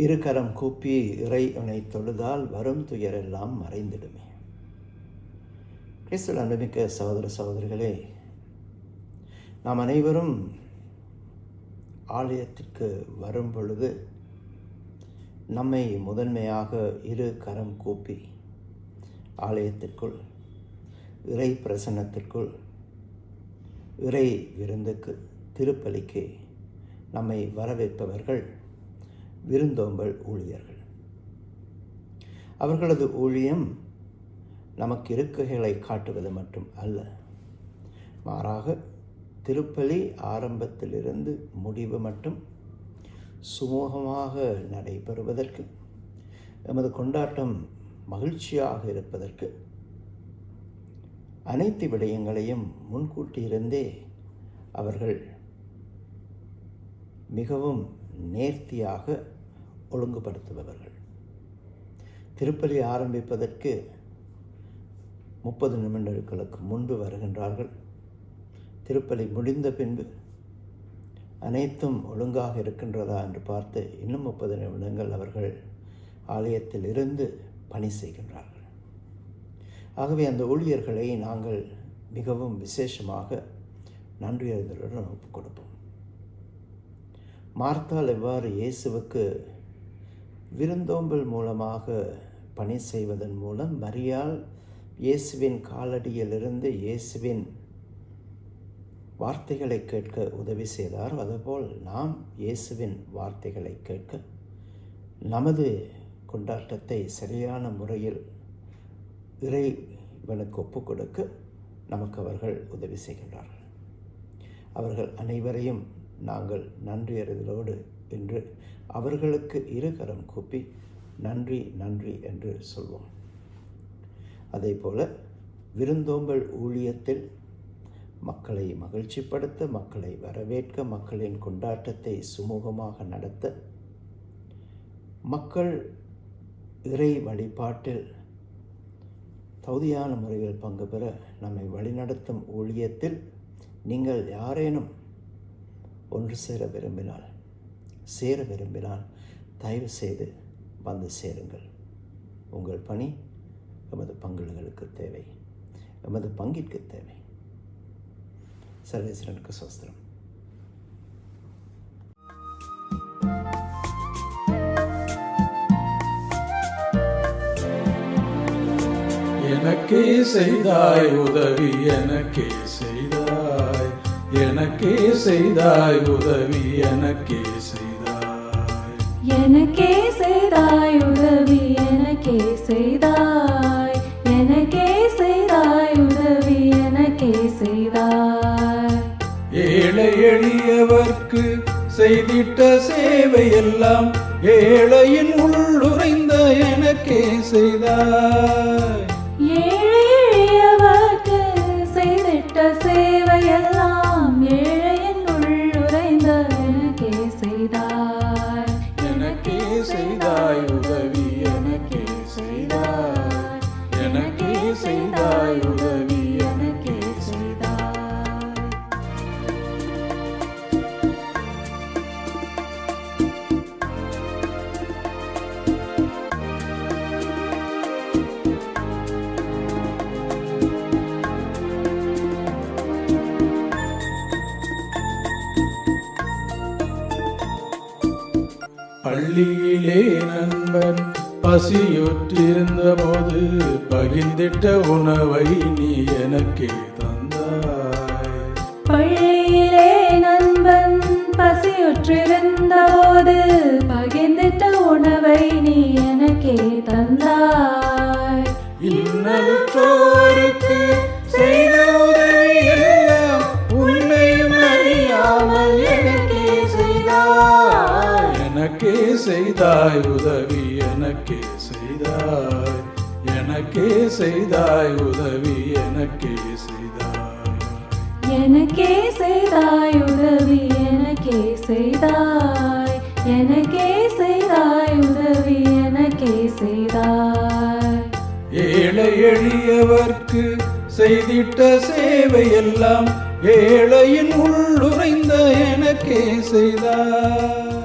இருகரம் கூப்பி இறைவனை தொழுதால் வரும் துயரெல்லாம் மறைந்திடுமே. கிறிஸ்துவில் அன்புமிக்க சகோதர சகோதரிகளே, நாம் அனைவரும் ஆலயத்திற்கு வரும் பொழுது நம்மை முதன்மையாக இரு கரம் கூப்பி ஆலயத்திற்குள், இறை பிரசன்னத்திற்குள், இறை விருந்துக்கு, திருப்பலிக்கு நம்மை வரவேற்பவர்கள் விருந்தோம்பல் ஊழியர்கள். அவர்களது ஊழியம் நமக்கு இருக்கைகளை காட்டுவது மட்டும் அல்ல, மாறாக திருப்பலி ஆரம்பத்திலிருந்து முடிவு மட்டும் சுமூகமாக நடைபெறுவதற்கு, எமது கொண்டாட்டம் மகிழ்ச்சியாக இருப்பதற்கு அனைத்து விடயங்களையும் முன்கூட்டியிருந்தே அவர்கள் மிகவும் நேர்த்தியாக ஒழுங்குபடுத்துபவர்கள். திருப்பலி ஆரம்பிப்பதற்கு 30 நிமிடங்களுக்கு முன்பு வருகின்றார்கள். திருப்பலி முடிந்த பின்பு அனைத்தும் ஒழுங்காக இருக்கின்றதா என்று பார்த்து இன்னும் 30 நிமிடங்கள் அவர்கள் ஆலயத்தில் இருந்து பணி செய்கின்றார்கள். ஆகவே அந்த ஊழியர்களை நாங்கள் மிகவும் விசேஷமாக நன்றியறிதலுடன் ஒப்புக் கொடுப்போம். மார்த்தாள் எவ்வாறு இயேசுவுக்கு விருந்தோம்பல் மூலமாக பணி செய்வதன் மூலம் மரியாள் இயேசுவின் காலடியிலிருந்து இயேசுவின் வார்த்தைகளை கேட்க உதவி செய்தார், அதுபோல் நாம் இயேசுவின் வார்த்தைகளை கேட்க, நமது கொண்டாட்டத்தை சரியான முறையில் இறைவனுக்கு ஒப்புக் கொடுக்க நமக்கு அவர்கள் உதவி செய்கின்றார்கள். அவர்கள் அனைவரையும் நாங்கள் நன்றியறிதலோடு இன்று அவர்களுக்கு இருகரம் கூப்பி நன்றி நன்றி என்று சொல்வோம். அதே போல விருந்தோம்பல் ஊழியத்தில் மக்களை மகிழ்ச்சிப்படுத்த, மக்களை வரவேற்க, மக்களின் கொண்டாட்டத்தை சுமூகமாக நடத்த, மக்கள் இறை வழிபாட்டில் தகுதியான முறையில் பங்கு பெற நம்மை வழிநடத்தும் ஊழியத்தில் நீங்கள் யாரேனும் ஒன்று சேர விரும்பினால் தயவு செய்து வந்து சேருங்கள். உங்கள் பணி எமது பங்குகளுக்கு தேவை, எமது பங்கிற்கு தேவை. சர்வேஸ்வரனுக்கு ஸ்தோத்திரம். எனக்கே செய்தாய் உதவி, எனக்கே செய்தாய், எனக்கே செய்தாய் உதவி, எனக்கே செய்தாய், எனக்கே செய்தாய் உதவி, எனக்கே செய்தாய், எனக்கே செய்தாய் உதவி, எனக்கே செய்தாய். ஏழை எளியவர்க்கு செய்திட்ட சேவையெல்லாம் ஏழையின் உள்ளுறைந்த எனக்கே செய்தாய். ஏழை எளியவர்க்கு செய்திட்ட சேவையெல்லாம் ஏழையின் உள்ளுறைந்த எனக்கே செய்தாய். எனக்கே செய்தாய் உதவி, எனக்கே செய்தாய், எனக்கே செய்தாய் உதவி, எனக்கே செய்தாய். பள்ளியிலே நண்பன் பசியுற்றிருந்த போது பகிர்ந்திட்ட உணவை நீ எனக்கே தந்தாய். பள்ளியிலே நண்பன் பசியுற்றிருந்த போது பகிர்ந்திட்ட உணவை நீ எனக்கே தந்தாய். இன்னலுற்றோருக்கு செய்த உதவி எல்லாம் உன்னையும் அறியாமல் எனக்கே செய்தாய். எனக்கே செய்தாய் உதவி, எனக்கே செய்தாய், எனக்கே செய்தாய் உதவி, எனக்கே செய்தாய். எனக்கே செய்தாய் உதவி, எனக்கே செய்தாய், எனக்கே செய்தாய் உதவி, எனக்கே செய்தாய். ஏழை எளியவர்க்கு செய்திட்ட சேவையெல்லாம் ஏழையின் உள்ளுறைந்த எனக்கே செய்தாய்.